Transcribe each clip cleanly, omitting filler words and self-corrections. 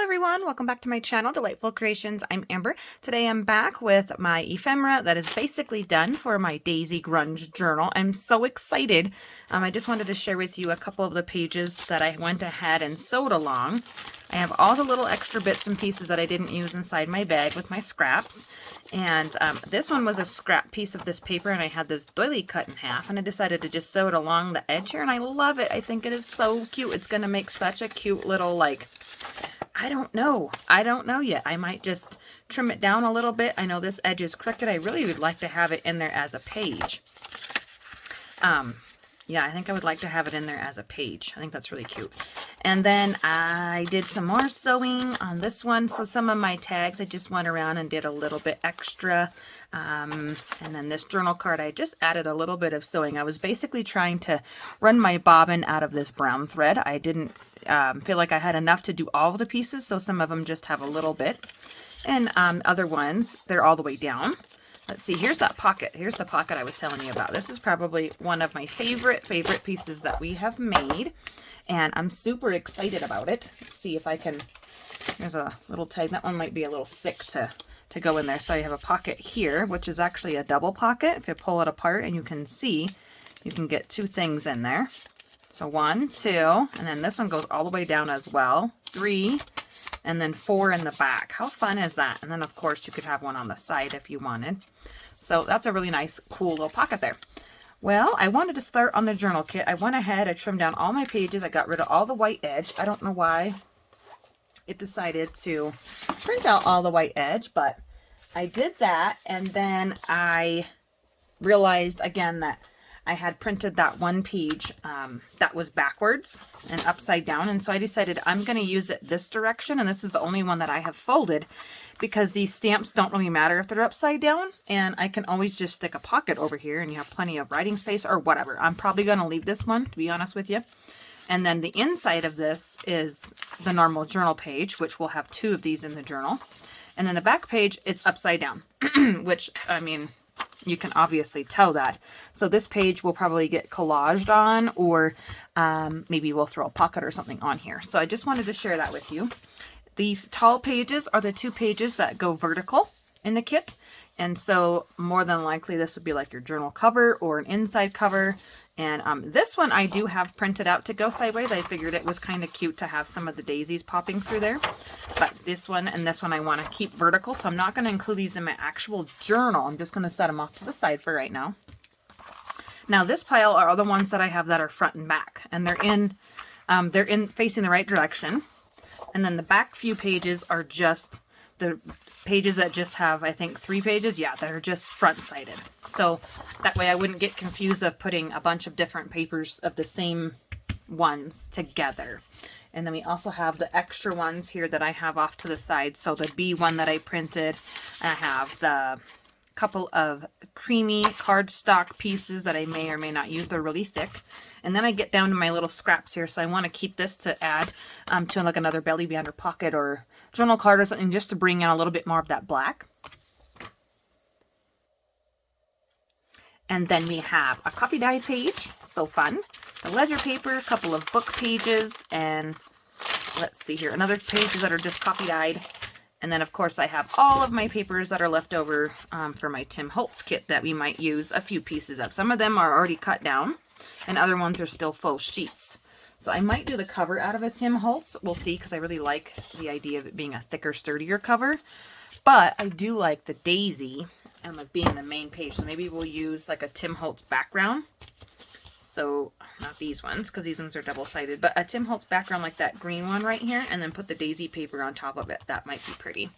everyone, welcome back to my channel, Delightful Creations. I'm Amber. Today I'm back with my ephemera that is basically done for my Daisy Grunge journal. I'm so excited. I just wanted to share with you a couple of the pages that I went ahead and sewed along. I have all the little extra bits and pieces that I didn't use inside my bag with my scraps. And this one was a scrap piece of this paper, and I had this doily cut in half, and I decided to just sew it along the edge here, and I love it. I think it is so cute. It's going to make such a cute little, like, I don't know yet. I might just trim it down a little bit. I know this edge is crooked. I really would like to have it in there as a page. Yeah, I think I would like to have it in there as a page. I think that's really cute. And then I did some more sewing on this one. So some of my tags, I just went around and did a little bit extra. And then this journal card, I just added a little bit of sewing. I was basically trying to run my bobbin out of this brown thread. I didn't feel like I had enough to do all of the pieces, so some of them just have a little bit. And other ones, they're all the way down. Let's see, here's that pocket. Here's the pocket I was telling you about. This is probably one of my favorite pieces that we have made. And I'm super excited about it. Let's see if I can, there's a little tag. That one might be a little thick to go in there. So you have a pocket here, which is actually a double pocket. If you pull it apart and you can see, you can get two things in there. So 1, 2, and then this one goes all the way down as well. 3, and then 4 in the back. How fun is that? And then of course you could have one on the side if you wanted. So that's a really nice, cool little pocket there. Well, I wanted to start on the journal kit. I went ahead, I trimmed down all my pages. I got rid of all the white edge. I don't know why it decided to print out all the white edge, but I did that. And then I realized again that I had printed that one page that was backwards and upside down. And so I decided I'm going to use it this direction. And this is the only one that I have folded because these stamps don't really matter if they're upside down. And I can always just stick a pocket over here and you have plenty of writing space or whatever. I'm probably going to leave this one, to be honest with you. And then the inside of this is the normal journal page, which will have 2 of these in the journal. And then the back page, it's upside down, which, I mean, you can obviously tell that. So this page will probably get collaged on, or maybe we'll throw a pocket or something on here. So I just wanted to share that with you. These tall pages are the 2 pages that go vertical in the kit. And so more than likely this would be like your journal cover or an inside cover. And this one I do have printed out to go sideways. I figured it was kind of cute to have some of the daisies popping through there. But this one and this one I want to keep vertical, so I'm not going to include these in my actual journal. I'm just going to set them off to the side for right now. Now this pile are all the ones that I have that are front and back, and they're in facing the right direction. And then the back few pages are just the pages that just have, I think, 3 pages. Yeah, that are just front-sided. So that way I wouldn't get confused of putting a bunch of different papers of the same ones together. And then we also have the extra ones here that I have off to the side. So the B one that I printed, I have the couple of creamy cardstock pieces that I may or may not use. They're really thick. And then I get down to my little scraps here. So I want to keep this to add to like another belly band or pocket or journal card or something, just to bring in a little bit more of that black. And then we have a coffee dyed page. So fun. The ledger paper, a couple of book pages, and let's see here, another pages that are just coffee dyed. And then, of course, I have all of my papers that are left over for my Tim Holtz kit that we might use a few pieces of. Some of them are already cut down, and other ones are still faux sheets. So I might do the cover out of a Tim Holtz. We'll see, because I really like the idea of it being a thicker, sturdier cover. But I do like the daisy and like being the main page. So maybe we'll use like a Tim Holtz background. So not these ones, because these ones are double-sided, but a Tim Holtz background like that green one right here, and then put the daisy paper on top of it. That might be pretty.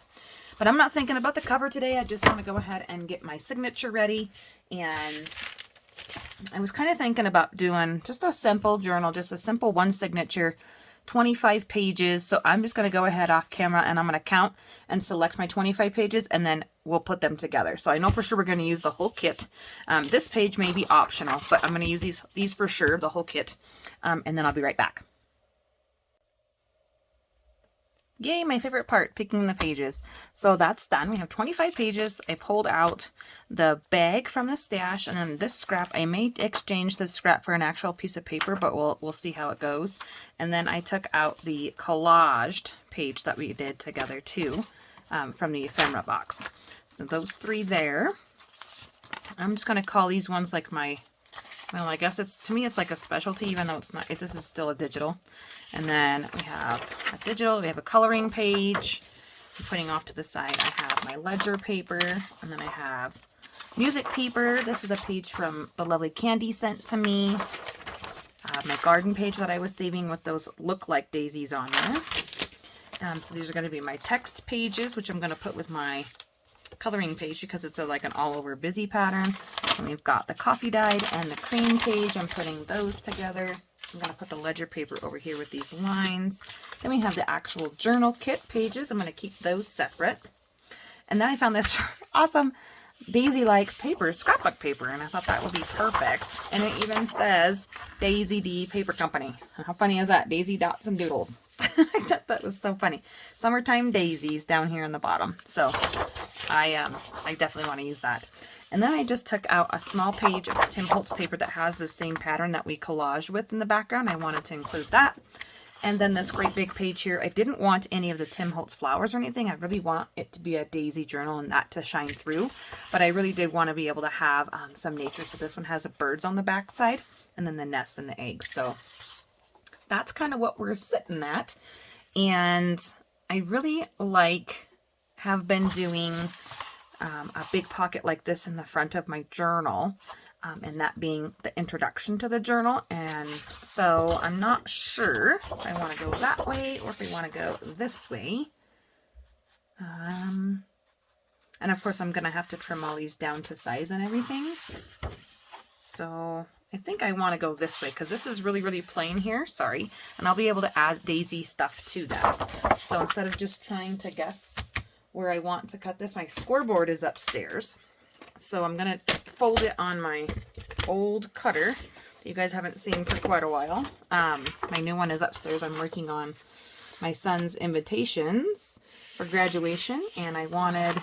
But I'm not thinking about the cover today. I just want to go ahead and get my signature ready. And I was kind of thinking about doing just a simple journal, just a simple one signature, 25 pages. So I'm just going to go ahead off camera and I'm going to count and select my 25 pages, and then we'll put them together. So I know for sure we're going to use the whole kit. This page may be optional, but I'm going to use these for sure, the whole kit. And then I'll be right back. Yay, my favorite part, picking the pages. So that's done. We have 25 pages. I pulled out the bag from the stash, and then this scrap, I may exchange this scrap for an actual piece of paper, but we'll see how it goes. And then I took out the collaged page that we did together too, from the ephemera box. So those three there. I'm just going to call these ones like my, well, I guess it's, to me, it's like a specialty, even though it's not, this is still a digital. And then we have a digital, we have a coloring page. I'm putting off to the side, I have my ledger paper, and then I have music paper. This is a page from the lovely Candy sent to me. I have my garden page that I was saving with those look like daisies on there. So these are going to be my text pages, which I'm going to put with my coloring page because it's like an all over busy pattern. And we've got the coffee dyed and the cream page. I'm putting those together. I'm going to put the ledger paper over here with these lines. Then we have the actual journal kit pages. I'm going to keep those separate. And then I found this awesome daisy-like paper, scrapbook paper, and I thought that would be perfect. And it even says Daisy D Paper Company. How funny is that? Daisy Dots and Doodles. I thought that was so funny. Summertime daisies down here in the bottom. So I definitely want to use that. And then I just took out a small page of Tim Holtz paper that has the same pattern that we collaged with in the background. I wanted to include that. And then this great big page here, I didn't want any of the Tim Holtz flowers or anything. I really want it to be a daisy journal and that to shine through. But I really did want to be able to have some nature. So this one has the birds on the back side and then the nests and the eggs. So that's kind of what we're sitting at. And I really have been doing a big pocket like this in the front of my journal, and that being the introduction to the journal. And so I'm not sure if I want to go that way or if I want to go this way. And of course I'm going to have to trim all these down to size and everything. So I think I want to go this way because this is really, really plain here. Sorry. And I'll be able to add daisy stuff to that. So instead of just trying to guess where I want to cut this, my scoreboard is upstairs. So I'm going to fold it on my old cutter that you guys haven't seen for quite a while. My new one is upstairs. I'm working on my son's invitations for graduation, and I wanted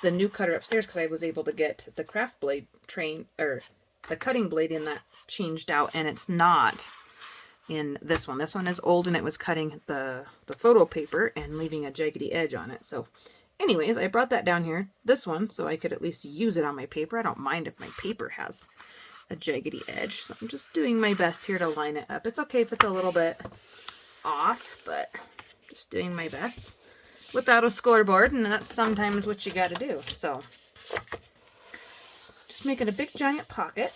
the new cutter upstairs because I was able to get the craft blade the cutting blade in that changed out, and it's not in this one. This one is old and it was cutting the photo paper and leaving a jaggedy edge on it. So anyways, I brought that down here, this one, so I could at least use it on my paper. I don't mind if my paper has a jaggedy edge. So I'm just doing my best here to line it up. It's okay if it's a little bit off, but just doing my best without a scoreboard, and that's sometimes what you got to do. So just making a big giant pocket.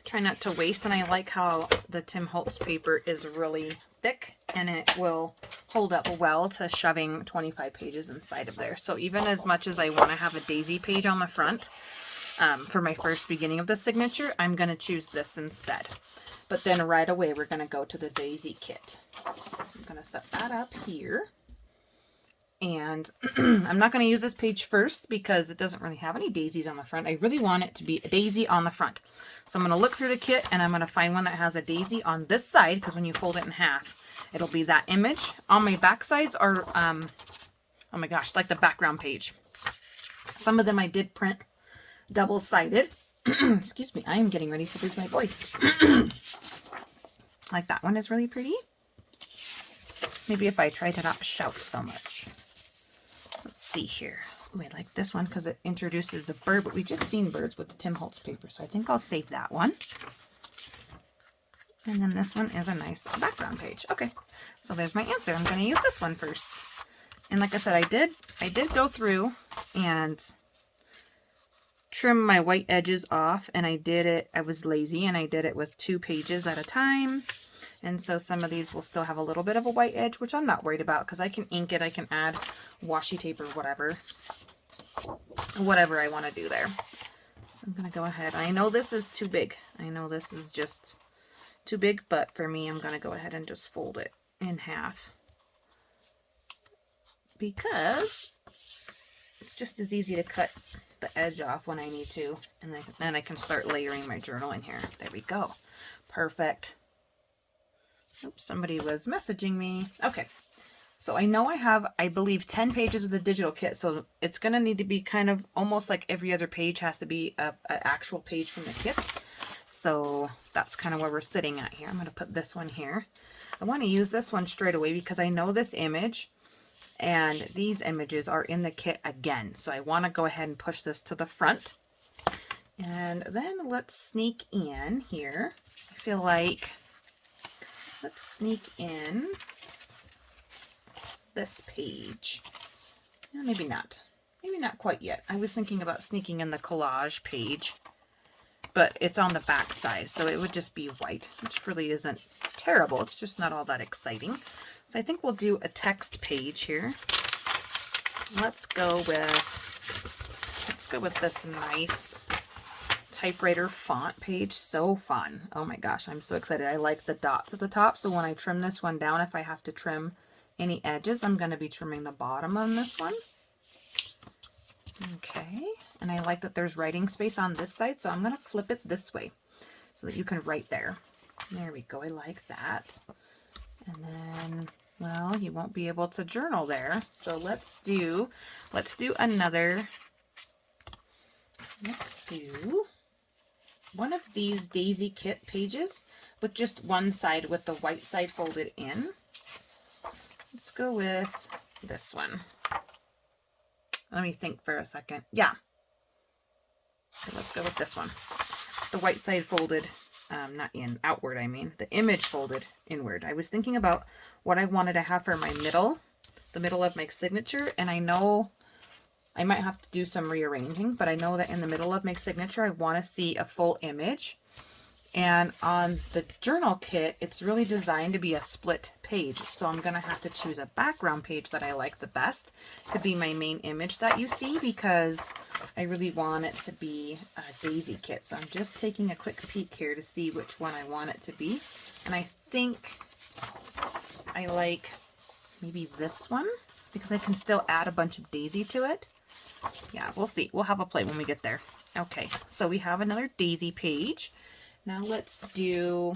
Try not to waste, and I like how the Tim Holtz paper is really thick and it will hold up well to shoving 25 pages inside of there. So even as much as I want to have a daisy page on the front for my first beginning of the signature, I'm going to choose this instead. But then right away we're going to go to the daisy kit. So I'm going to set that up here. And I'm not going to use this page first because it doesn't really have any daisies on the front. I really want it to be a daisy on the front. So I'm going to look through the kit and I'm going to find one that has a daisy on this side, because when you fold it in half, it'll be that image. On my back sides are, oh my gosh, like the background page. Some of them I did print double-sided. Excuse me, I am getting ready to lose my voice. Like that one is really pretty. Maybe if I try to not shout so much. Let's see here. Ooh, I like this one because it introduces the bird, but we just seen birds with the Tim Holtz paper, so I think I'll save that one. And then this one is a nice background page. Okay, so there's my answer. I'm going to use this one first. And like I said, I did go through and trim my white edges off, and I was lazy and I did it with 2 pages at a time. And so some of these will still have a little bit of a white edge, which I'm not worried about because I can ink it. I can add washi tape or whatever I want to do there. So I'm going to go ahead. I know this is too big. I know this is just too big, but for me, I'm going to go ahead and just fold it in half because it's just as easy to cut the edge off when I need to. And then I can start layering my journal in here. There we go. Perfect. Oops, somebody was messaging me. Okay. So I know I have, I believe, 10 pages of the digital kit. So it's going to need to be kind of almost like every other page has to be an actual page from the kit. So that's kind of where we're sitting at here. I'm going to put this one here. I want to use this one straight away because I know this image and these images are in the kit again. So I want to go ahead and push this to the front. And then let's sneak in here. I feel like let's sneak in this page. Yeah, maybe not. Maybe not quite yet. I was thinking about sneaking in the collage page, but it's on the back side, so it would just be white, which really isn't terrible. It's just not all that exciting. So I think we'll do a text page here. Let's go with this nice typewriter font page. So fun. Oh my gosh, I'm so excited. I like the dots at the top, so when I trim this one down, if I have to trim any edges, I'm going to be trimming the bottom on this one. Okay, and I like that there's writing space on this side, so I'm going to flip it this way so that you can write there. There we go. I like that. And then, well, you won't be able to journal there, so let's do one of these daisy kit pages with just one side with the white side folded in. Let's go with this one. Let me think for a second. Yeah. Okay, let's go with this one. The white side folded, not in, outward I mean. The image folded inward. I was thinking about what I wanted to have for my middle, the middle of my signature, and I know I might have to do some rearranging, but I know that in the middle of my signature, I want to see a full image. And on the journal kit, it's really designed to be a split page. So I'm going to have to choose a background page that I like the best to be my main image that you see, because I really want it to be a daisy kit. So I'm just taking a quick peek here to see which one I want it to be. And I think I like maybe this one because I can still add a bunch of daisy to it. Yeah, we'll see. We'll have a play when we get there. Okay, so we have another daisy page. Now let's go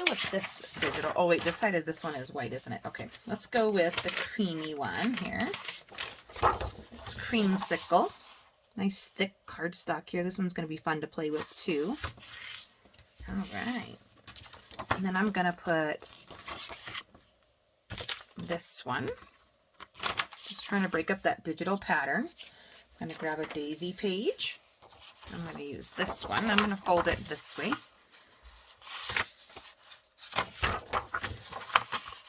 with this digital. Oh wait, this side of this one is white, isn't it? Okay, let's go with the creamy one here. This creamsicle. Nice thick cardstock here. This one's going to be fun to play with too. All right. And then I'm going to put this one. Just trying to break up that digital pattern. I'm going to grab a daisy page. I'm going to use this one. I'm going to fold it this way.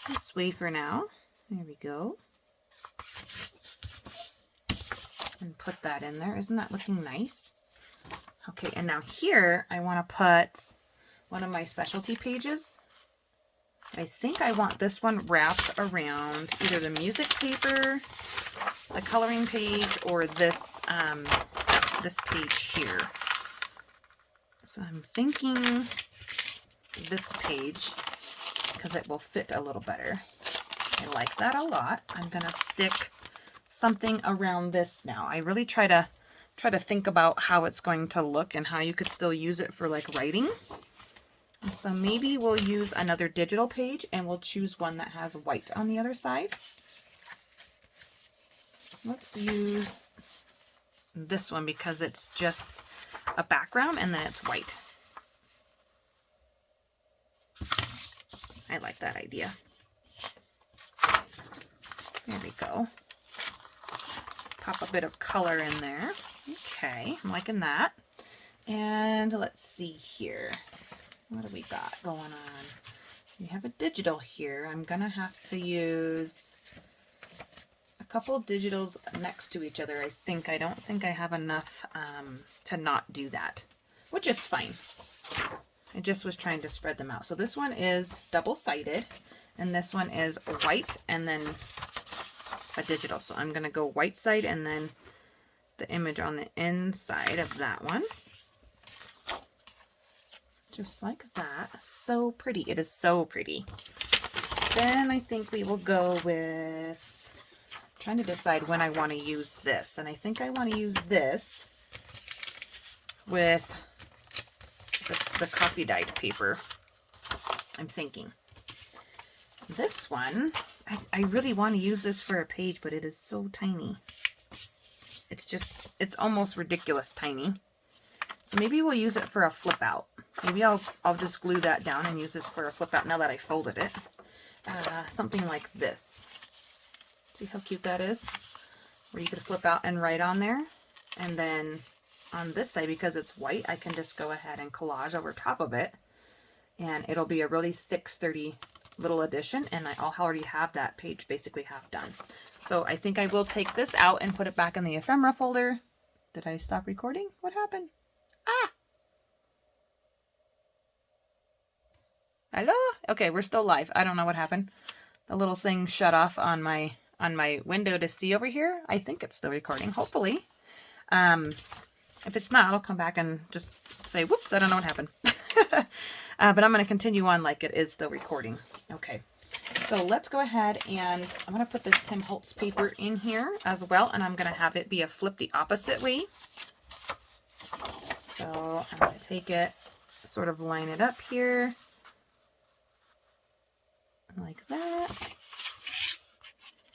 This way for now. There we go. And put that in there. Isn't that looking nice? Okay, and now here I want to put one of my specialty pages. I think I want this one wrapped around either the music paper, the coloring page, or this this page here. So I'm thinking this page because it will fit a little better. I like that a lot. I'm gonna stick something around this now. I really try to think about how it's going to look and how you could still use it for like writing. And so maybe we'll use another digital page and we'll choose one that has white on the other side. Let's use this one because it's just a background and then it's white. I like that idea. There we go. Pop a bit of color in there. Okay, I'm liking that. And let's see here. What do we got going on? We have a digital here. I'm gonna have to use a couple digitals next to each other, I think. I don't think I have enough to not do that, which is fine. I just was trying to spread them out. So this one is double-sided, and this one is white and then a digital. So I'm going to go white side and then the image on the inside of that one. Just like that. So pretty. It is so pretty. Then I think we will go with trying to decide when I want to use this. And I think I want to use this with the coffee dyed paper. I'm thinking. This one, I really want to use this for a page, but it is so tiny. It's almost ridiculous tiny. So maybe we'll use it for a flip out. Maybe I'll just glue that down and use this for a flip out now that I folded it. Something like this. See how cute that is? Where you could flip out and write on there. And then on this side, because it's white, I can just go ahead and collage over top of it. And it'll be a really thick, sturdy little addition. And I'll already have that page basically half done. So I think I will take this out and put it back in the ephemera folder. Did I stop recording? What happened? Ah! Hello? Okay, we're still live. I don't know what happened. The little thing shut off on my window to see over here. I think it's still recording, hopefully. If it's not, I'll come back and just say, whoops, I don't know what happened. But I'm going to continue on like it is still recording. Okay, so let's go ahead and I'm going to put this Tim Holtz paper in here as well, and I'm going to have it be a flip the opposite way. So I'm going to take it, sort of line it up here, like that.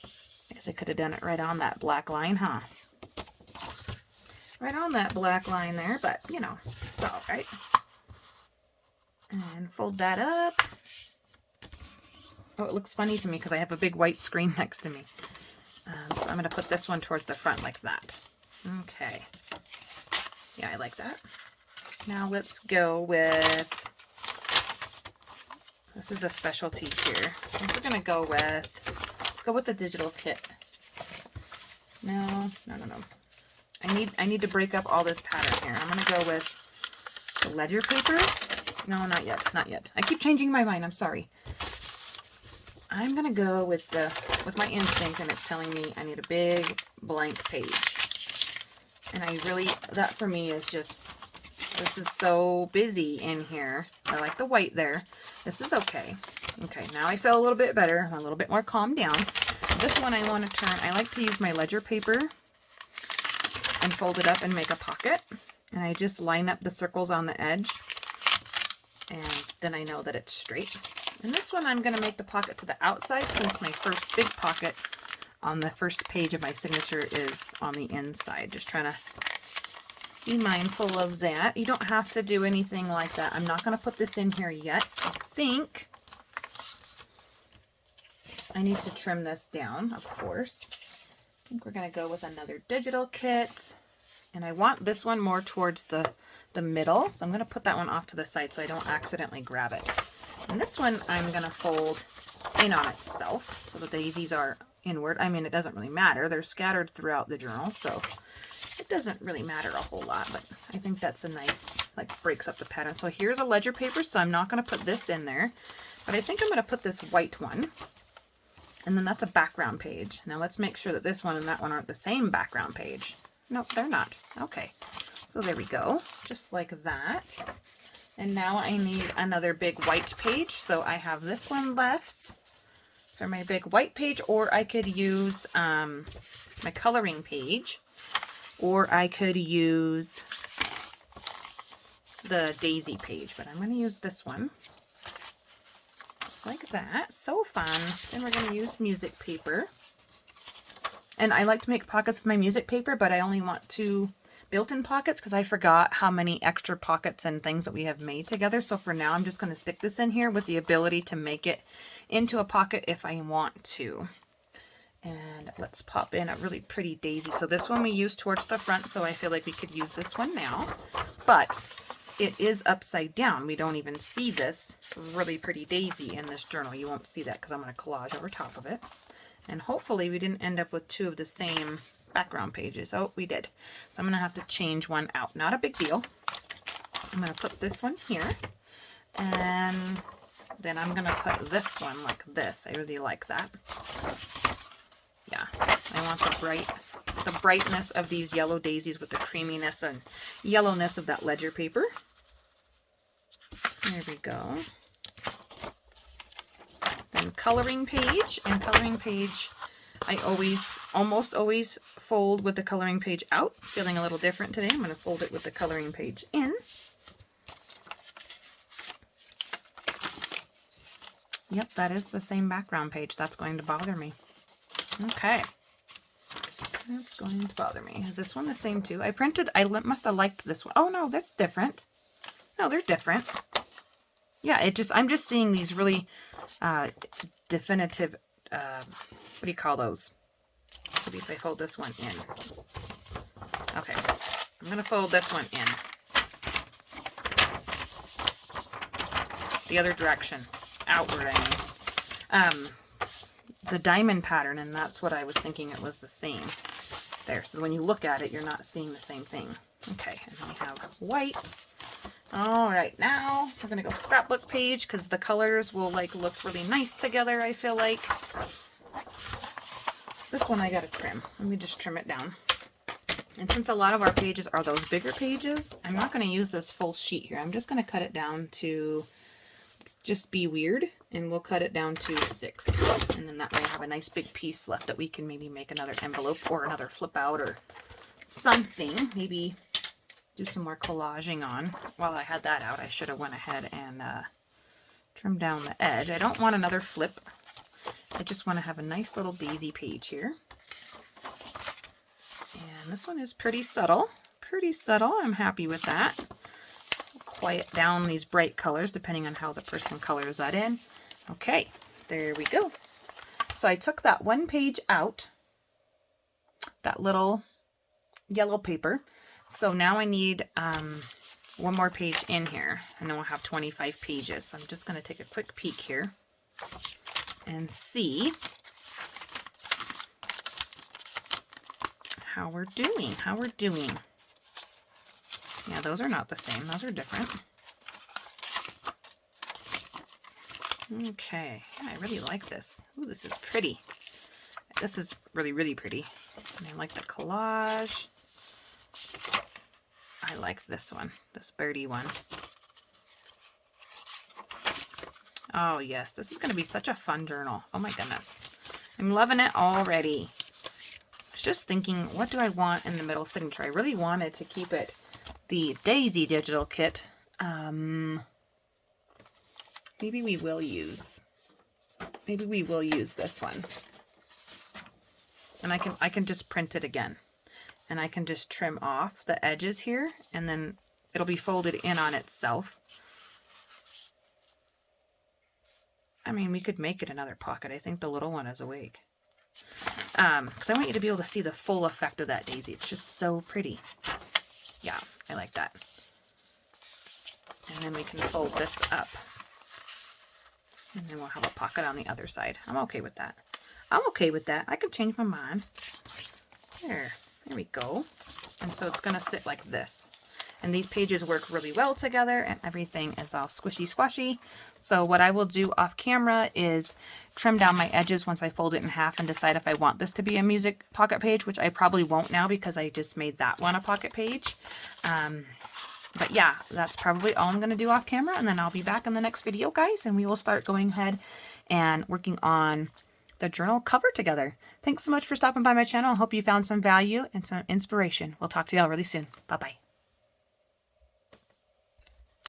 I guess I could have done it right on that black line, huh? Right on that black line there, but you know, it's all right. And fold that up. Oh, it looks funny to me because I have a big white screen next to me. So I'm going to put this one towards the front like that. Okay. Yeah, I like that. Now let's go with, this is a specialty here. I think we're going to go with, let's go with the digital kit. No. I need to break up all this pattern here. I'm going to go with the ledger paper. No, not yet, not yet. I keep changing my mind, I'm sorry. I'm going to go with my instinct, and it's telling me I need a big blank page. And I really, that for me is just, this is so busy in here. I like the white there. This is okay. Okay, now I feel a little bit better. I'm a little bit more calmed down. This one I want to turn, I like to use my ledger paper and fold it up and make a pocket. And I just line up the circles on the edge. And then I know that it's straight. And this one I'm going to make the pocket to the outside, since my first big pocket on the first page of my signature is on the inside. Just trying to be mindful of that. You don't have to do anything like that. I'm not going to put this in here yet. I think I need to trim this down, of course. I think we're going to go with another digital kit. And I want this one more towards the middle. So I'm going to put that one off to the side so I don't accidentally grab it. And this one I'm going to fold in on itself so the daisies are inward. I mean, it doesn't really matter. They're scattered throughout the journal, so it doesn't really matter a whole lot, but I think that's a nice, like, breaks up the pattern. So here's a ledger paper, so I'm not going to put this in there, but I think I'm going to put this white one, and then that's a background page. Now let's make sure that this one and that one aren't the same background page. Nope, they're not. Okay, so there we go, just like that. And now I need another big white page, so I have this one left for my big white page, or I could use my coloring page, or I could use the daisy page, but I'm going to use this one. Just like that. So fun. Then we're going to use music paper. And I like to make pockets with my music paper, but I only want 2 built-in pockets because I forgot how many extra pockets and things that we have made together. So for now, I'm just going to stick this in here with the ability to make it into a pocket if I want to. And let's pop in a really pretty daisy. So this one we use towards the front, so I feel like we could use this one now. But it is upside down. We don't even see this really pretty daisy in this journal. You won't see that because I'm going to collage over top of it. And hopefully we didn't end up with 2 of the same background pages. Oh, we did. So I'm going to have to change one out. Not a big deal. I'm going to put this one here. And then I'm going to put this one like this. I really like that. Yeah, I want the brightness of these yellow daisies with the creaminess and yellowness of that ledger paper. There we go. Then coloring page, and coloring page, I almost always fold with the coloring page out. Feeling a little different today. I'm going to fold it with the coloring page in. Yep, that is the same background page. That's going to bother me. Okay. That's going to bother me. Is this one the same too? I must have liked this one. Oh no, that's different. No, they're different. Yeah, I'm just seeing these really definitive, what do you call those? Maybe if I fold this one in. Okay, I'm going to fold this one in. The other direction. Outward, I mean. The diamond pattern, and that's what I was thinking it was the same. There, so when you look at it, you're not seeing the same thing. Okay, and then we have white. All right, now we're going to go scrapbook page because the colors will like look really nice together, I feel like. This one I got to trim. Let me just trim it down. And since a lot of our pages are those bigger pages, I'm not going to use this full sheet here. I'm just going to cut it down to just be weird, and we'll cut it down to 6. And then that way I have a nice big piece left that we can maybe make another envelope or another flip out or something. Maybe do some more collaging on. While I had that out, I should have went ahead and trimmed down the edge. I don't want another flip. I just want to have a nice little daisy page here. And this one is pretty subtle. Pretty subtle. I'm happy with that. Quiet down these bright colors depending on how the person colors that in. Okay, there we go. So I took that one page out, that little yellow paper. So now I need one more page in here, and then we'll have 25 pages. So I'm just going to take a quick peek here and see how we're doing. Yeah, those are not the same. Those are different. Okay, yeah, I really like this. Ooh, this is pretty. This is really, really pretty. And I like the collage. I like this one, this birdie one. Oh yes, this is going to be such a fun journal. Oh my goodness. I'm loving it already. I was just thinking, what do I want in the middle signature? I really wanted to keep it the Daisy digital kit. Maybe we will use this one. And I can just print it again. And I can just trim off the edges here, and then it'll be folded in on itself. I mean, we could make it another pocket. I think the little one is awake. Because I want you to be able to see the full effect of that daisy. It's just so pretty. Yeah, I like that. And then we can fold this up. And then we'll have a pocket on the other side. I'm okay with that. I'm okay with that. I could change my mind. There we go. And so it's going to sit like this. And these pages work really well together, and everything is all squishy squashy. So what I will do off camera is trim down my edges once I fold it in half and decide if I want this to be a music pocket page, which I probably won't now because I just made that one a pocket page. But yeah, that's probably all I'm going to do off camera, and then I'll be back in the next video, guys, and we will start going ahead and working on the journal cover together. Thanks so much for stopping by my channel. I hope you found some value and some inspiration. We'll talk to y'all really soon. Bye-bye.